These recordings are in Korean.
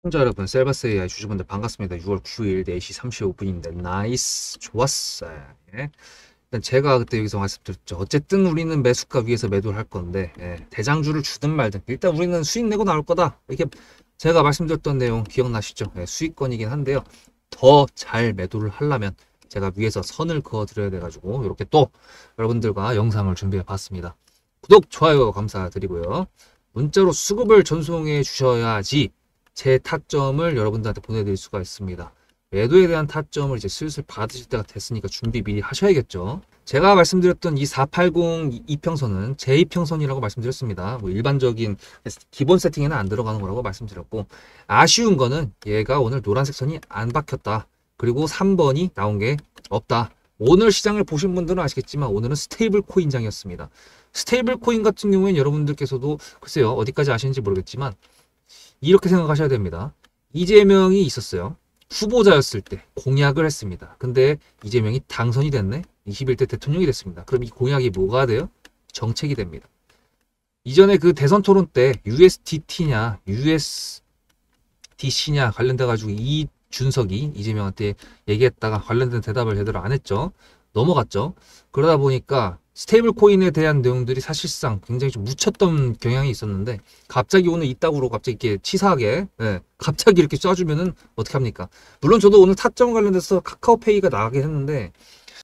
시청자 여러분, 셀바스 AI 주주분들 반갑습니다. 6월 9일 4시 35분인데 나이스 좋았어요. 예. 일단 제가 그때 여기서 말씀드렸죠. 어쨌든 우리는 매수가 위에서 매도를 할 건데 대장주를 주든 말든 일단 우리는 수익 내고 나올 거다. 이렇게 제가 말씀드렸던 내용 기억나시죠? 수익권이긴 한데요. 더 잘 매도를 하려면 제가 위에서 선을 그어 드려야 돼가지고 이렇게 또 여러분들과 영상을 준비해 봤습니다. 구독, 좋아요 감사드리고요. 문자로 수급을 전송해 주셔야지 제 타점을 여러분들한테 보내드릴 수가 있습니다. 매도에 대한 타점을 이제 슬슬 받으실 때가 됐으니까 준비 미리 하셔야겠죠. 제가 말씀드렸던 이 480 이평선은 제2평선이라고 말씀드렸습니다. 뭐 일반적인 기본 세팅에는 안 들어가는 거라고 말씀드렸고, 아쉬운 거는 얘가 오늘 노란색 선이 안 박혔다. 그리고 3번이 나온 게 없다. 오늘 시장을 보신 분들은 아시겠지만 오늘은 스테이블 코인장이었습니다. 스테이블 코인 같은 경우에는 여러분들께서도 글쎄요 어디까지 아시는지 모르겠지만 이렇게 생각하셔야 됩니다. 이재명이 있었어요. 후보자였을 때 공약을 했습니다. 근데 이재명이 당선이 됐네? 21대 대통령이 됐습니다. 그럼 이 공약이 뭐가 돼요? 정책이 됩니다. 이전에 그 대선 토론 때 USDT냐 USDC냐 관련돼 가지고 이준석이 이재명한테 얘기했다가 관련된 대답을 제대로 안 했죠. 넘어갔죠. 그러다 보니까 스테이블 코인에 대한 내용들이 사실상 굉장히 좀 묻혔던 경향이 있었는데 갑자기 오늘 이따구로 갑자기 이렇게 치사하게 갑자기 이렇게 쏴주면은 어떻게 합니까? 물론 저도 오늘 타점 관련돼서 카카오페이가 나가긴 했는데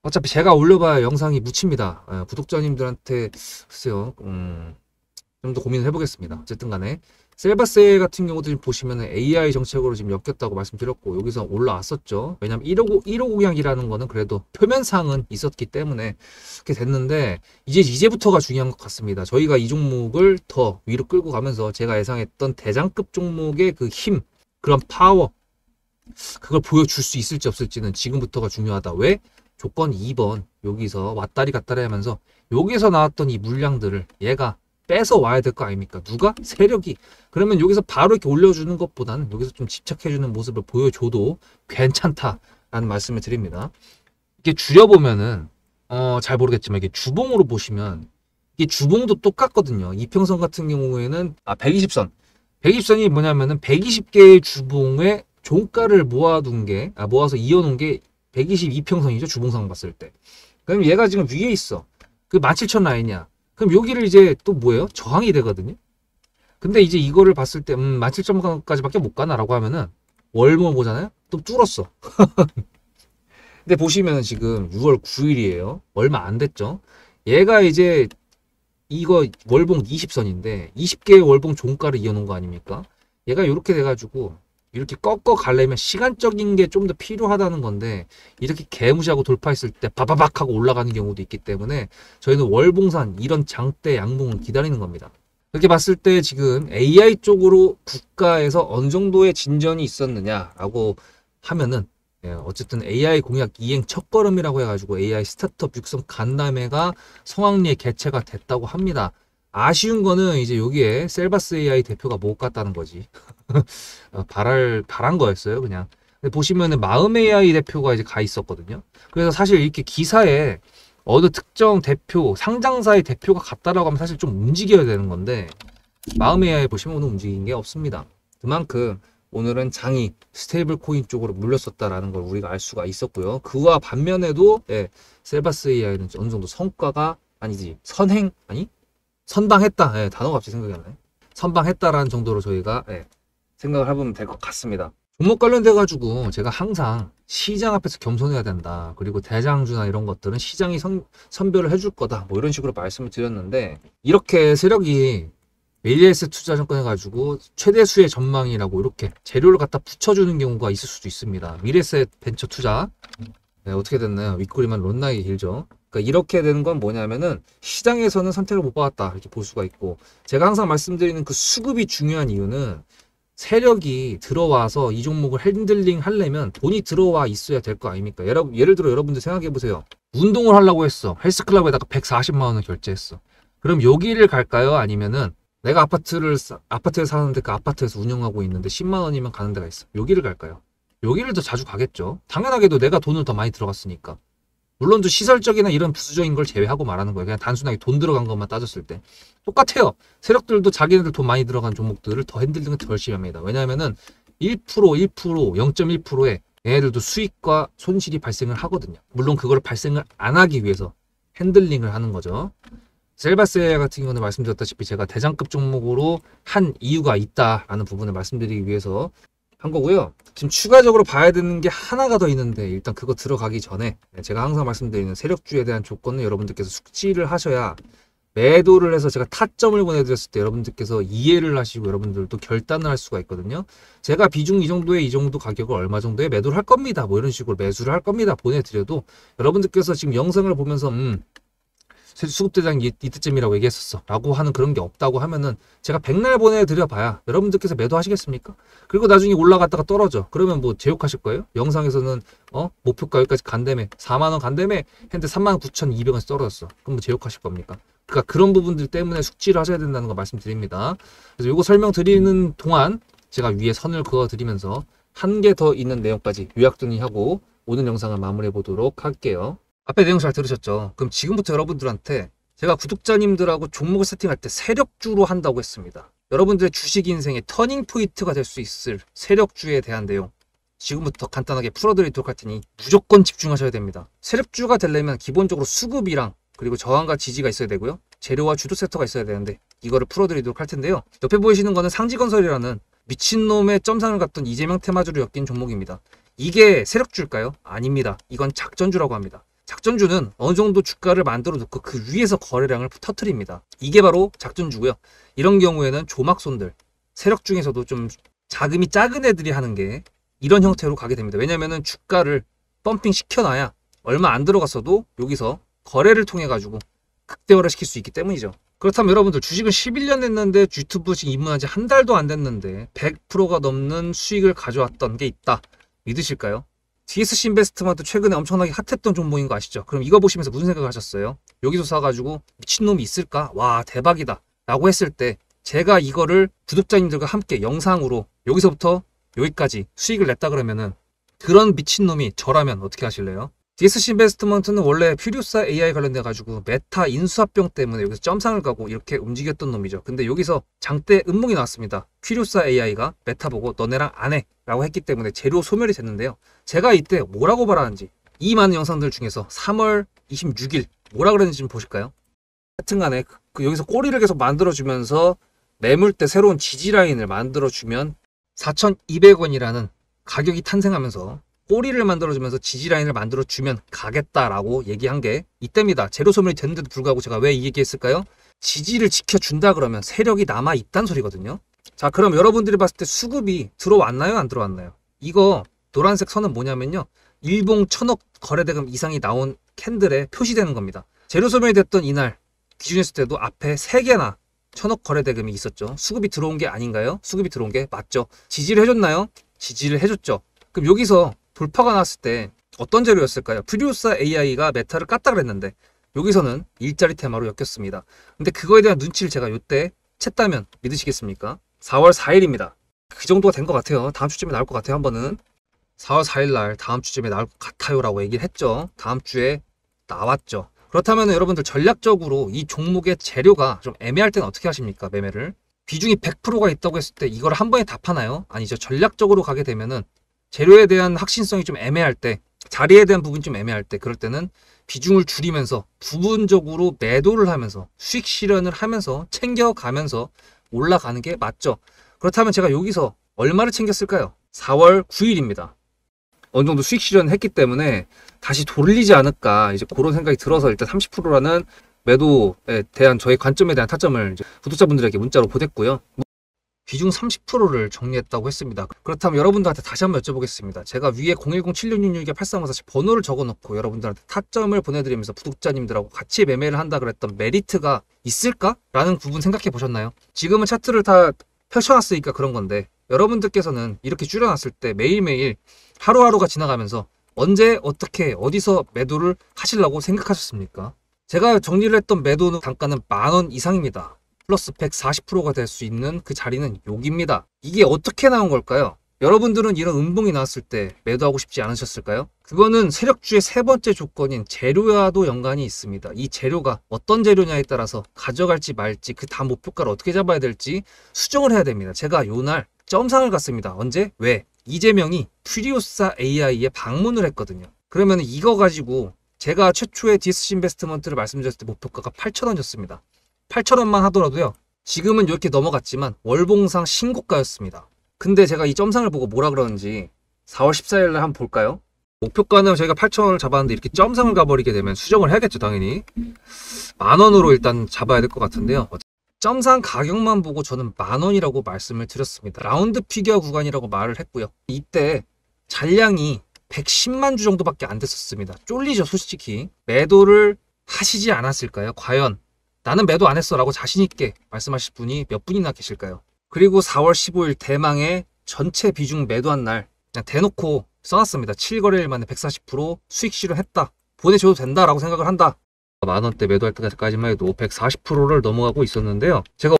어차피 제가 올려봐야 영상이 묻힙니다. 구독자님들한테 글쎄요 좀 더 고민을 해보겠습니다. 어쨌든 간에 셀바세 같은 경우도 지금 보시면 AI 정책으로 지금 엮였다고 말씀드렸고 여기서 올라왔었죠. 왜냐면 1호 공약이라는 거는 그래도 표면상은 있었기 때문에 그렇게 됐는데 이제부터가 중요한 것 같습니다. 저희가 이 종목을 더 위로 끌고 가면서 제가 예상했던 대장급 종목의 그 힘, 그런 파워 그걸 보여줄 수 있을지 없을지는 지금부터가 중요하다. 왜? 조건 2번 여기서 왔다리 갔다리 하면서 여기서 나왔던 이 물량들을 얘가 뺏어 와야 될 거 아닙니까? 누가? 세력이. 그러면 여기서 바로 이렇게 올려주는 것보다는 여기서 좀 집착해주는 모습을 보여줘도 괜찮다라는 말씀을 드립니다. 이게 줄여보면은 잘 모르겠지만 이게 주봉으로 보시면 이게 주봉도 똑같거든요. 이평선 같은 경우에는 120선. 120선이 뭐냐면은 120개의 주봉에 종가를 모아서 이어놓은 게 122평선이죠. 주봉상 봤을 때. 그럼 얘가 지금 위에 있어. 그 17,000 라인이야. 그럼 여기를 이제 또 뭐예요? 저항이 되거든요. 근데 이제 이거를 봤을 때 17,000까지밖에 못 가나라고 하면은 월모 보잖아요. 또 뚫었어. 근데 보시면은 지금 6월 9일이에요. 얼마 안 됐죠. 얘가 이제 이거 월봉 20선인데 20개의 월봉 종가를 이어놓은 거 아닙니까? 얘가 이렇게 돼가지고 이렇게 꺾어 가려면 시간적인 게 좀 더 필요하다는 건데 이렇게 개무시하고 돌파했을 때 바바박 하고 올라가는 경우도 있기 때문에 저희는 월봉산 이런 장대 양봉을 기다리는 겁니다. 그렇게 봤을 때 지금 AI 쪽으로 국가에서 어느 정도의 진전이 있었느냐라고 하면은 어쨌든 AI 공약 이행 첫걸음이라고 해가지고 AI 스타트업 육성 간담회가 성황리에 개최가 됐다고 합니다. 아쉬운 거는 이제 여기에 셀바스 AI 대표가 못 갔다는 거지. 바란 거였어요, 그냥. 근데 보시면은 마음 AI 대표가 이제 가 있었거든요. 그래서 사실 이렇게 기사에 어느 특정 대표, 상장사의 대표가 갔다라고 하면 사실 좀 움직여야 되는 건데, 마음 AI 보시면 오늘 움직인 게 없습니다. 그만큼 오늘은 장이 스테이블 코인 쪽으로 물렸었다라는 걸 우리가 알 수가 있었고요. 그와 반면에도 셀바스 AI는 어느 정도 성과가 아니지 선방했다. 단어가 갑자기 생각이 안 나네. 선방했다라는 정도로 저희가 생각을 해보면 될 것 같습니다. 종목 관련돼 가지고 제가 항상 시장 앞에서 겸손해야 된다. 그리고 대장주나 이런 것들은 시장이 선별을 해줄 거다. 뭐 이런 식으로 말씀을 드렸는데 이렇게 세력이 메일리에스 투자증권 해가지고 최대수의 전망이라고 이렇게 재료를 갖다 붙여주는 경우가 있을 수도 있습니다. 미래세 벤처 투자 어떻게 됐나요? 윗꼬리만 롯나게 길죠. 그러니까 이렇게 되는 건 뭐냐면은 시장에서는 선택을 못 받았다 이렇게 볼 수가 있고 제가 항상 말씀드리는 그 수급이 중요한 이유는 세력이 들어와서 이 종목을 핸들링 하려면 돈이 들어와 있어야 될 거 아닙니까? 예를 들어 여러분들 생각해 보세요. 운동을 하려고 했어. 헬스클럽에다가 140만 원을 결제했어. 그럼 여기를 갈까요? 아니면은 내가 아파트에 사는데 그 아파트에서 운영하고 있는데 10만 원이면 가는 데가 있어. 여기를 갈까요? 여기를 더 자주 가겠죠. 당연하게도 내가 돈을 더 많이 들어갔으니까. 물론 좀 시설적이나 이런 부수적인 걸 제외하고 말하는 거예요. 그냥 단순하게 돈 들어간 것만 따졌을 때. 똑같아요. 세력들도 자기네들 돈 많이 들어간 종목들을 더 핸들링을 더 열심히 합니다. 왜냐하면은 1%, 0.1%의 얘네들도 수익과 손실이 발생을 하거든요. 물론 그걸 발생을 안 하기 위해서 핸들링을 하는 거죠. 셀바세아 같은 경우는 말씀드렸다시피 제가 대장급 종목으로 한 이유가 있다라는 부분을 말씀드리기 위해서 한 거고요. 지금 추가적으로 봐야 되는 게 하나가 더 있는데 일단 그거 들어가기 전에 제가 항상 말씀드리는 세력주에 대한 조건은 여러분들께서 숙지를 하셔야 매도를 해서 제가 타점을 보내드렸을 때 여러분들께서 이해를 하시고 여러분들도 결단을 할 수가 있거든요. 제가 비중 이 정도 가격을 얼마 정도에 매도를 할 겁니다. 뭐 이런 식으로 매수를 할 겁니다. 보내드려도 여러분들께서 지금 영상을 보면서 수급대장이 이때쯤이라고 얘기했었어 라고 하는 그런 게 없다고 하면은 제가 백날 보내드려 봐야 여러분들께서 매도하시겠습니까? 그리고 나중에 올라갔다가 떨어져. 그러면 뭐 제욕하실 거예요? 영상에서는 목표가 여기까지 간다며 4만원 간다며 했는데 39,200원에서 떨어졌어. 그럼 뭐 제욕하실 겁니까? 그러니까 그런 부분들 때문에 숙지를 하셔야 된다는 거 말씀드립니다. 그래서 이거 설명드리는 동안 제가 위에 선을 그어드리면서 한 개 더 있는 내용까지 요약 정리하고 오늘 영상을 마무리해 보도록 할게요. 앞에 내용 잘 들으셨죠? 그럼 지금부터 여러분들한테 제가 구독자님들하고 종목을 세팅할 때 세력주로 한다고 했습니다. 여러분들의 주식 인생의 터닝 포인트가 될 수 있을 세력주에 대한 내용 지금부터 간단하게 풀어드리도록 할 테니 무조건 집중하셔야 됩니다. 세력주가 되려면 기본적으로 수급이랑 그리고 저항과 지지가 있어야 되고요. 재료와 주도 섹터가 있어야 되는데 이거를 풀어드리도록 할 텐데요. 옆에 보이시는 거는 상지건설이라는 미친놈의 점상을 갖던 이재명 테마주로 엮인 종목입니다. 이게 세력주일까요? 아닙니다. 이건 작전주라고 합니다. 작전주는 어느 정도 주가를 만들어 놓고 그 위에서 거래량을 터트립니다. 이게 바로 작전주고요. 이런 경우에는 조막손들, 세력 중에서도 좀 자금이 작은 애들이 하는 게 이런 형태로 가게 됩니다. 왜냐면은 주가를 펌핑 시켜놔야 얼마 안 들어갔어도 여기서 거래를 통해 가지고 극대화를 시킬 수 있기 때문이죠. 그렇다면 여러분들 주식을 11년 했는데 유튜브 지금 입문한 지 한 달도 안 됐는데 100%가 넘는 수익을 가져왔던 게 있다. 믿으실까요? DSC 인베스트먼트 최근에 엄청나게 핫했던 종목인 거 아시죠? 그럼 이거 보시면서 무슨 생각을 하셨어요? 여기서 사가지고 미친놈이 있을까? 와 대박이다 라고 했을 때 제가 이거를 구독자님들과 함께 영상으로 여기서부터 여기까지 수익을 냈다 그러면은 그런 미친놈이 저라면 어떻게 하실래요? DSC 인베스트먼트는 원래 퓨리오사 AI 관련돼 가지고 메타 인수합병 때문에 여기서 점상을 가고 이렇게 움직였던 놈이죠. 근데 여기서 장대 음몽이 나왔습니다. 퓨리오사 AI가 메타 보고 너네랑 안 해 라고 했기 때문에 재료 소멸이 됐는데요. 제가 이때 뭐라고 말하는지 이 많은 영상들 중에서 3월 26일 뭐라 그랬는지 좀 보실까요? 하여튼간에 여기서 꼬리를 계속 만들어주면서 매물대 새로운 지지라인을 만들어주면 4,200원이라는 가격이 탄생하면서 꼬리를 만들어주면서 지지라인을 만들어주면 가겠다라고 얘기한 게 이때입니다. 재료 소멸이 됐는데도 불구하고 제가 왜 이 얘기했을까요? 지지를 지켜준다 그러면 세력이 남아있단 소리거든요. 자 그럼 여러분들이 봤을 때 수급이 들어왔나요? 안 들어왔나요? 이거 노란색 선은 뭐냐면요. 일봉 1,000억 거래대금 이상이 나온 캔들에 표시되는 겁니다. 재료 소멸이 됐던 이날 기준했을 때도 앞에 3개나 1,000억 거래대금이 있었죠. 수급이 들어온 게 아닌가요? 수급이 들어온 게 맞죠. 지지를 해줬나요? 지지를 해줬죠. 그럼 여기서 돌파가 났을 때 어떤 재료였을까요? 퓨리오사 AI가 메타를 깠다 그랬는데 여기서는 일자리 테마로 엮였습니다. 근데 그거에 대한 눈치를 제가 이때 챘다면 믿으시겠습니까? 4월 4일입니다. 그 정도가 된 것 같아요. 다음 주쯤에 나올 것 같아요. 한 번은 4월 4일 날 다음 주쯤에 나올 것 같아요 라고 얘기를 했죠. 다음 주에 나왔죠. 그렇다면 여러분들 전략적으로 이 종목의 재료가 좀 애매할 때는 어떻게 하십니까? 매매를 비중이 100%가 있다고 했을 때 이걸 한 번에 다 파나요? 아니죠. 전략적으로 가게 되면은 재료에 대한 확신성이 좀 애매할 때, 자리에 대한 부분이 좀 애매할 때, 그럴 때는 비중을 줄이면서 부분적으로 매도를 하면서 수익 실현을 하면서 챙겨가면서 올라가는 게 맞죠. 그렇다면 제가 여기서 얼마를 챙겼을까요? 4월 9일입니다. 어느 정도 수익 실현을 했기 때문에 다시 돌리지 않을까 이제 그런 생각이 들어서 일단 30%라는 매도에 대한 저의 관점에 대한 타점을 이제 구독자분들에게 문자로 보냈고요. 비중 30%를 정리했다고 했습니다. 그렇다면 여러분들한테 다시 한번 여쭤보겠습니다. 제가 위에 010-7666-8354 번호를 적어놓고 여러분들한테 타점을 보내드리면서 구독자님들하고 같이 매매를 한다 그랬던 메리트가 있을까? 라는 부분 생각해 보셨나요? 지금은 차트를 다 펼쳐놨으니까 그런 건데 여러분들께서는 이렇게 줄여놨을 때 매일매일 하루하루가 지나가면서 언제 어떻게 어디서 매도를 하시려고 생각하셨습니까? 제가 정리를 했던 매도 단가는 10,000원 이상입니다. 플러스 140%가 될 수 있는 그 자리는 여기입니다. 이게 어떻게 나온 걸까요? 여러분들은 이런 음봉이 나왔을 때 매도하고 싶지 않으셨을까요? 그거는 세력주의 세 번째 조건인 재료와도 연관이 있습니다. 이 재료가 어떤 재료냐에 따라서 가져갈지 말지 그 다음 목표가를 어떻게 잡아야 될지 수정을 해야 됩니다. 제가 요날 점상을 갔습니다. 언제? 왜? 이재명이 퓨리오사 AI에 방문을 했거든요. 그러면 이거 가지고 제가 최초의 디스시 인베스트먼트를 말씀드렸을 때 목표가가 8,000원이었습니다. 8,000원만 하더라도요. 지금은 이렇게 넘어갔지만 월봉상 신고가였습니다. 근데 제가 이 점상을 보고 뭐라 그러는지 4월 14일 날 한번 볼까요? 목표가는 저희가 8,000원을 잡았는데 이렇게 점상을 가버리게 되면 수정을 해야겠죠, 당연히. 10,000원으로 일단 잡아야 될 것 같은데요. 점상 가격만 보고 저는 10,000원이라고 말씀을 드렸습니다. 라운드 피겨 구간이라고 말을 했고요. 이때 잔량이 110만 주 정도밖에 안 됐었습니다. 쫄리죠, 솔직히. 매도를 하시지 않았을까요? 과연 나는 매도 안 했어 라고 자신있게 말씀하실 분이 몇 분이나 계실까요? 그리고 4월 15일 대망의 전체 비중 매도한 날 그냥 대놓고 써놨습니다. 7거래일 만에 140% 수익 실현했다. 보내줘도 된다라고 생각을 한다. 만원대 매도할 때까지만 해도 140%를 넘어가고 있었는데요. 제가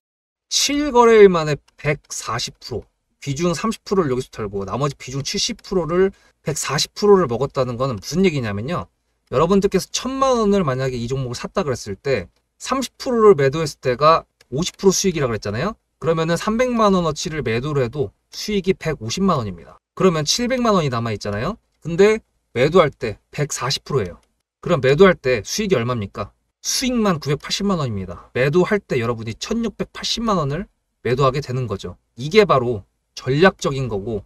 7거래일 만에 140% 비중 30%를 여기서 털고 나머지 비중 70%를 140%를 먹었다는 거는 무슨 얘기냐면요. 여러분들께서 1,000만 원을 만약에 이 종목을 샀다 그랬을 때 30%를 매도했을 때가 50% 수익이라고 그랬잖아요. 그러면은 300만 원어치를 매도를 해도 수익이 150만 원입니다. 그러면 700만 원이 남아 있잖아요. 근데 매도할 때 140%예요. 그럼 매도할 때 수익이 얼마입니까? 수익만 980만 원입니다. 매도할 때 여러분이 1680만 원을 매도하게 되는 거죠. 이게 바로 전략적인 거고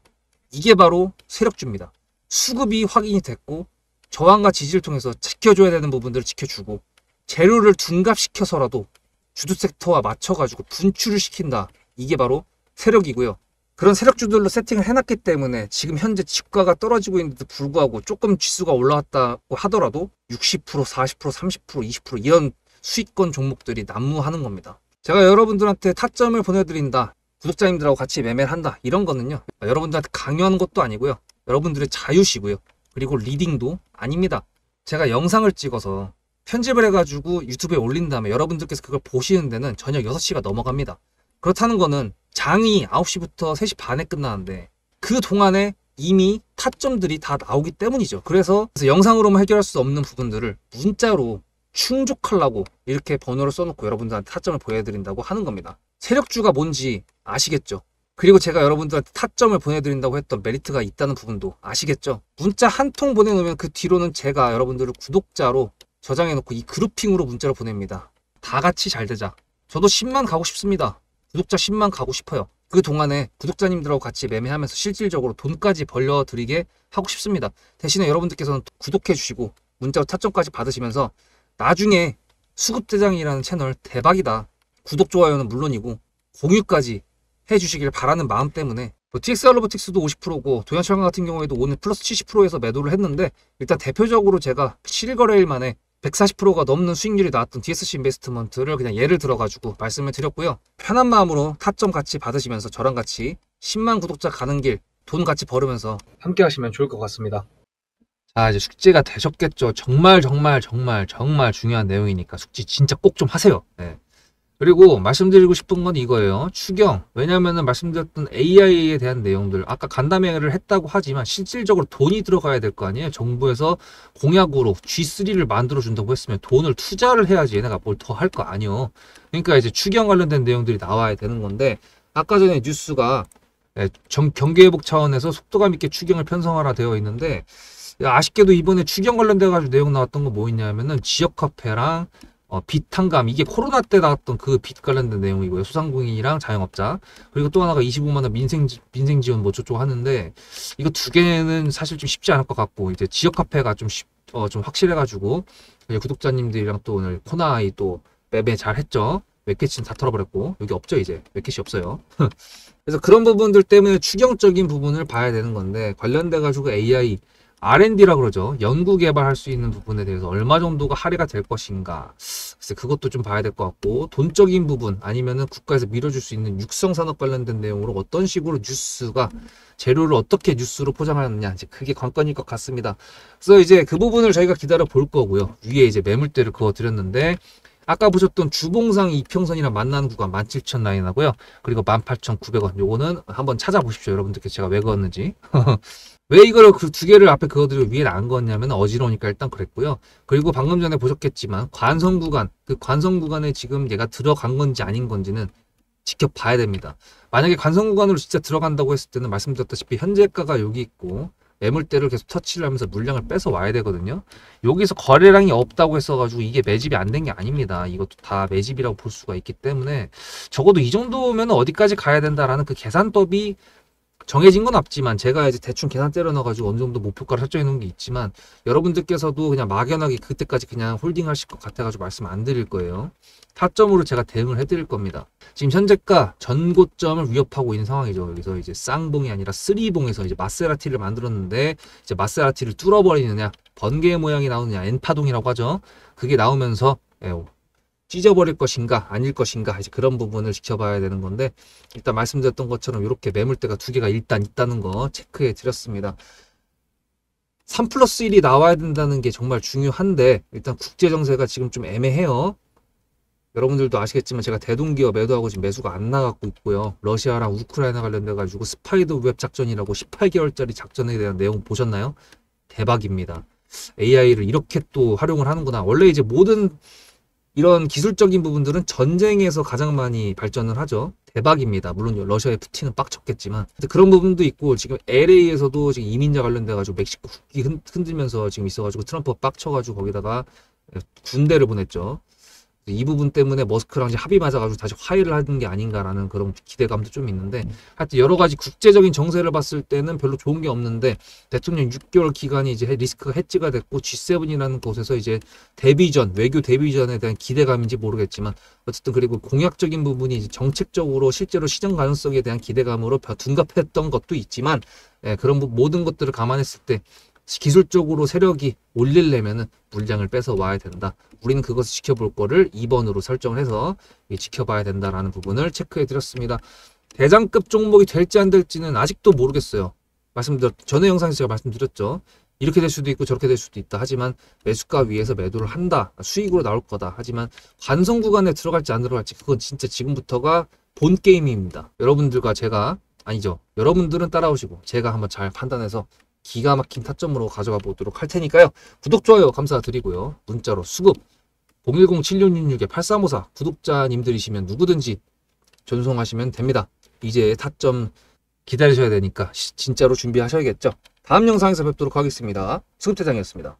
이게 바로 세력주입니다. 수급이 확인이 됐고 저항과 지지를 통해서 지켜줘야 되는 부분들을 지켜주고 재료를 둔갑시켜서라도 주도 섹터와 맞춰가지고 분출을 시킨다. 이게 바로 세력이고요. 그런 세력주들로 세팅을 해놨기 때문에 지금 현재 주가가 떨어지고 있는데도 불구하고 조금 지수가 올라왔다고 하더라도 60%, 40%, 30%, 20% 이런 수익권 종목들이 난무하는 겁니다. 제가 여러분들한테 타점을 보내드린다. 구독자님들하고 같이 매매를 한다. 이런 거는요. 여러분들한테 강요하는 것도 아니고요. 여러분들의 자유시고요. 그리고 리딩도 아닙니다. 제가 영상을 찍어서 편집을 해가지고 유튜브에 올린 다음에 여러분들께서 그걸 보시는 데는 저녁 6시가 넘어갑니다. 그렇다는 거는 장이 9시부터 3시 반에 끝나는데 그 동안에 이미 타점들이 다 나오기 때문이죠. 그래서 영상으로만 해결할 수 없는 부분들을 문자로 충족하려고 이렇게 번호를 써놓고 여러분들한테 타점을 보여드린다고 하는 겁니다. 세력주가 뭔지 아시겠죠? 그리고 제가 여러분들한테 타점을 보내드린다고 했던 메리트가 있다는 부분도 아시겠죠? 문자 한 통 보내놓으면 그 뒤로는 제가 여러분들을 구독자로 저장해놓고 이 그룹핑으로 문자를 보냅니다. 다 같이 잘 되자. 저도 10만 가고 싶습니다. 구독자 10만 가고 싶어요. 그 동안에 구독자님들하고 같이 매매하면서 실질적으로 돈까지 벌려드리게 하고 싶습니다. 대신에 여러분들께서는 구독해 주시고 문자로 타점까지 받으시면서 나중에 수급대장이라는 채널 대박이다. 구독, 좋아요는 물론이고 공유까지 해주시길 바라는 마음 때문에 TXR 로보틱스도 50%고 도연철강 같은 경우에도 오늘 플러스 70%에서 매도를 했는데 일단 대표적으로 제가 7거래일 만에 140%가 넘는 수익률이 나왔던 DSC 인베스트먼트를 그냥 예를 들어가지고 말씀을 드렸고요. 편한 마음으로 타점 같이 받으시면서 저랑 같이 10만 구독자 가는 길 돈 같이 벌으면서 함께 하시면 좋을 것 같습니다. 자, 이제 숙제가 되셨겠죠. 정말 중요한 내용이니까 숙지 진짜 꼭 좀 하세요. 네. 그리고 말씀드리고 싶은 건 이거예요. 추경. 왜냐면은 말씀드렸던 AI에 대한 내용들 아까 간담회를 했다고 하지만 실질적으로 돈이 들어가야 될 거 아니에요. 정부에서 공약으로 G3를 만들어 준다고 했으면 돈을 투자를 해야지 얘네가 뭘 더 할 거 아니요. 그러니까 이제 추경 관련된 내용들이 나와야 되는 건데 아까 전에 뉴스가 경기회복 차원에서 속도감 있게 추경을 편성하라 되어 있는데 아쉽게도 이번에 추경 관련돼 가지고 내용 나왔던 거 뭐 있냐면은 지역화폐랑 빚 탕감, 이게 코로나 때 나왔던 그 빚 관련된 내용이고요. 소상공인이랑 자영업자. 그리고 또 하나가 25만 원 민생 지원 뭐 저쪽 하는데 이거 두 개는 사실 좀 쉽지 않을 것 같고 이제 지역 카페가 좀 확실해가지고 구독자님들이랑 또 오늘 코나이 또 매매 잘 했죠. 웹캐치는 다 털어버렸고 여기 없죠 이제 웹캐치 없어요. 그래서 그런 부분들 때문에 추경적인 부분을 봐야 되는 건데 관련돼 가지고 AI R&D라고 그러죠. 연구 개발할 수 있는 부분에 대해서 얼마 정도가 할애가 될 것인가. 글쎄 그것도 좀 봐야 될 것 같고 돈적인 부분 아니면은 국가에서 밀어줄 수 있는 육성 산업 관련된 내용으로 어떤 식으로 뉴스가 재료를 어떻게 뉴스로 포장하느냐 이제 그게 관건일 것 같습니다. 그래서 이제 그 부분을 저희가 기다려 볼 거고요. 위에 이제 매물대를 그어 드렸는데 아까 보셨던 주봉상 이평선이랑 만나는 구간 17,000 라인 하고요. 그리고 18,900원. 요거는 한번 찾아보십시오. 여러분들께 제가 왜 그었는지. 왜 이걸 그 두 개를 앞에 그어드리고 위에 안 그었냐면 어지러우니까 일단 그랬고요. 그리고 방금 전에 보셨겠지만 관성 구간, 그 관성 구간에 지금 얘가 들어간 건지 아닌 건지는 지켜봐야 됩니다. 만약에 관성 구간으로 진짜 들어간다고 했을 때는 말씀드렸다시피 현재가가 여기 있고 매물대를 계속 터치를 하면서 물량을 뺏어 와야 되거든요. 여기서 거래량이 없다고 했어가지고 이게 매집이 안 된 게 아닙니다. 이것도 다 매집이라고 볼 수가 있기 때문에 적어도 이 정도면 어디까지 가야 된다라는 그 계산법이 정해진 건 없지만 제가 이제 대충 계산 때려 넣어가지고 어느 정도 목표가를 설정해 놓은 게 있지만 여러분들께서도 그냥 막연하게 그때까지 그냥 홀딩 하실 것 같아가지고 말씀 안 드릴 거예요. 타점으로 제가 대응을 해드릴 겁니다. 지금 현재가 전고점을 위협하고 있는 상황이죠. 여기서 이제 쌍봉이 아니라 쓰리봉에서 이제 마세라티를 만들었는데 이제 마세라티를 뚫어버리느냐, 번개 모양이 나오느냐, N파동이라고 하죠. 그게 나오면서 찢어버릴 것인가 아닐 것인가 이제 그런 부분을 지켜봐야 되는 건데 일단 말씀드렸던 것처럼 이렇게 매물대가 두 개가 일단 있다는 거 체크해 드렸습니다. 3+1이 나와야 된다는 게 정말 중요한데 일단 국제정세가 지금 좀 애매해요. 여러분들도 아시겠지만 제가 대동기업 매도하고 지금 매수가 안 나가고 있고요. 러시아랑 우크라이나 관련돼 가지고 스파이더 웹 작전이라고 18개월짜리 작전에 대한 내용 보셨나요? 대박입니다. AI를 이렇게 또 활용을 하는구나. 원래 이제 모든 이런 기술적인 부분들은 전쟁에서 가장 많이 발전을 하죠. 대박입니다. 물론 러시아의 푸틴은 빡쳤겠지만 그런 부분도 있고 지금 LA에서도 지금 이민자 관련돼 가지고 멕시코 국기 흔들면서 지금 있어가지고 트럼프가 빡쳐가지고 거기다가 군대를 보냈죠. 이 부분 때문에 머스크랑 이제 합의 맞아가지고 다시 화해를 하는 게 아닌가라는 그런 기대감도 좀 있는데 하여튼 여러 가지 국제적인 정세를 봤을 때는 별로 좋은 게 없는데 대통령 6개월 기간이 이제 리스크가 해지가 됐고 G7이라는 곳에서 이제 대비전, 외교 대비전에 대한 기대감인지 모르겠지만 어쨌든 그리고 공약적인 부분이 이제 정책적으로 실제로 시장 가능성에 대한 기대감으로 둔갑했던 것도 있지만 그런 모든 것들을 감안했을 때 기술적으로 세력이 올리려면은 물량을 뺏어 와야 된다. 우리는 그것을 지켜볼 거를 2번으로 설정을 해서 지켜봐야 된다라는 부분을 체크해 드렸습니다. 대장급 종목이 될지 안 될지는 아직도 모르겠어요. 전에 영상에서 제가 말씀드렸죠. 이렇게 될 수도 있고 저렇게 될 수도 있다. 하지만 매수가 위에서 매도를 한다. 수익으로 나올 거다. 하지만 관성 구간에 들어갈지 안 들어갈지 그건 진짜 지금부터가 본 게임입니다. 여러분들과 제가 아니죠. 여러분들은 따라오시고 제가 한번 잘 판단해서 기가 막힌 타점으로 가져가 보도록 할 테니까요. 구독, 좋아요 감사드리고요. 문자로 수급 010-7666-8354 구독자님들이시면 누구든지 전송하시면 됩니다. 이제 타점 기다리셔야 되니까 진짜로 준비하셔야겠죠. 다음 영상에서 뵙도록 하겠습니다. 수급대장이었습니다.